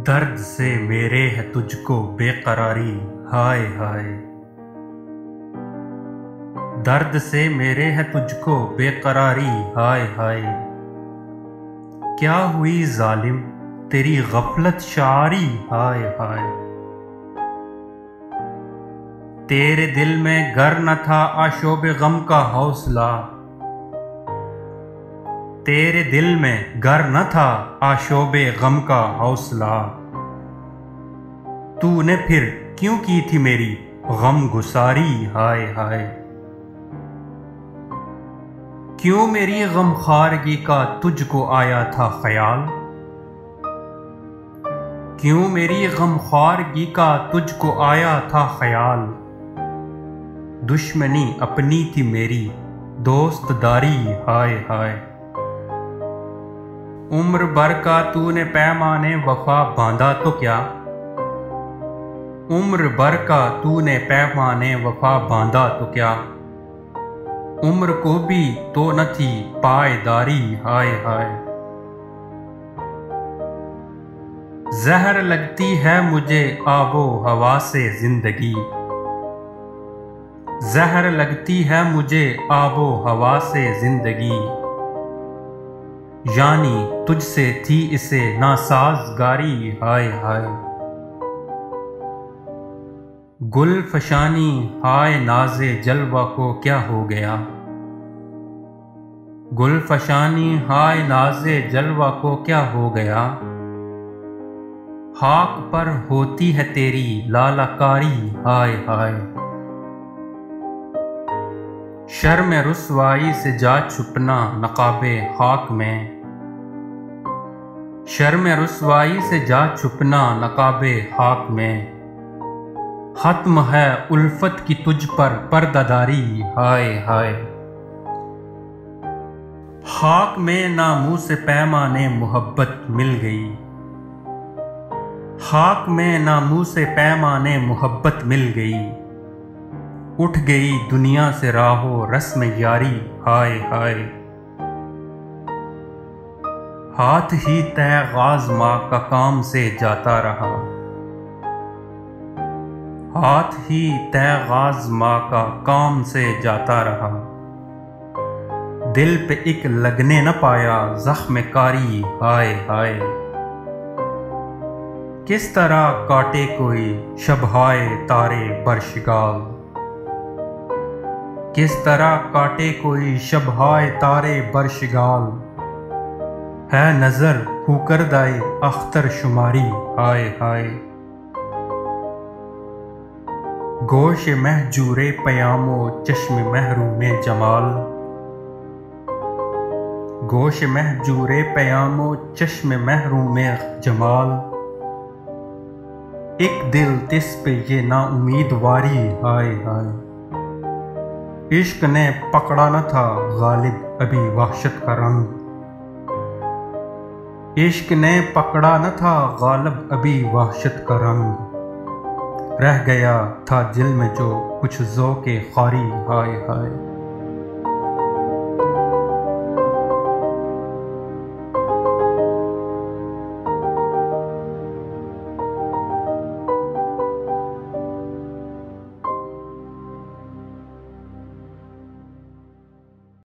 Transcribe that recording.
दर्द से मेरे है तुझको बेकरारी, हाय हाय। दर्द से मेरे है तुझको बेकरारी, हाय हाय। क्या हुई जालिम तेरी गफलत शारी, हाय हाय। तेरे दिल में गर न था आशोबे गम का हौसला, तेरे दिल में गर न था आशोबे गम का हौसला। तूने फिर क्यों की थी मेरी गम गुसारी, हाय हाय। क्यों मेरी गम खारगी का तुझको आया था ख्याल, क्यों मेरी गम खारगी का तुझको आया था ख्याल। दुश्मनी अपनी थी मेरी दोस्तदारी, हाय हाय। उम्र भर का तूने पैमाने वफा बांधा तो क्या, उम्र भर का तूने पैमाने वफा बांधा तो क्या। उम्र को भी तो न थी पायदारी, हाय हाय। जहर लगती है मुझे आबो हवा से जिंदगी, जहर लगती है मुझे आबो हवा से जिंदगी। यानी तुझसे थी इसे नासाजगारी, हाय हाय। गुल फशानी हाय नाज़े जलवा को क्या हो गया, गुल फशानी हाय नाज़े जलवा को क्या हो गया। खाक पर होती है तेरी लालाकारी, हाय हाय। शर्म रुसवाई से जा छुपना नकाबे खाक में, शर्म रुसवाई से जा छुपना नकाबे खाक में। खत्म है उल्फत की तुझ पर पर्दादारी, हाय हाय। खाक में नामूं से पैमाने मोहब्बत मिल गई, खाक में नामूं से पैमाने मोहब्बत मिल गई। उठ गई दुनिया से राहो रस्म यारी, हाय हाय। हाथ ही तय गाज माँ का काम से जाता रहा, हाथ ही तय गाज माँ का काम से जाता रहा। दिल पे एक लगने न पाया जख्म कारी, हाय हाय। किस तरह काटे कोई शबहाए तारे बर्शगाल, किस तरह काटे कोई शबहाए तारे बर्शगाल। है नजर हुकर दाए अख्तर शुमारी, हाय हाय। गोश महजूरे पयामो चश्म महरूमे जमाल, गोश महजूरे पयामो चश्म महरूमे जमाल। एक दिल तिस पे ये ना उम्मीदवारी, हाय हाय। इश्क ने पकड़ा न था गालिब अभी वहशत का रंग, इश्क ने पकड़ा न था गालिब अभी वहशत का रंग। रह गया था दिल में जो कुछ ज़ौक़े ख़ारी, हाय हाय।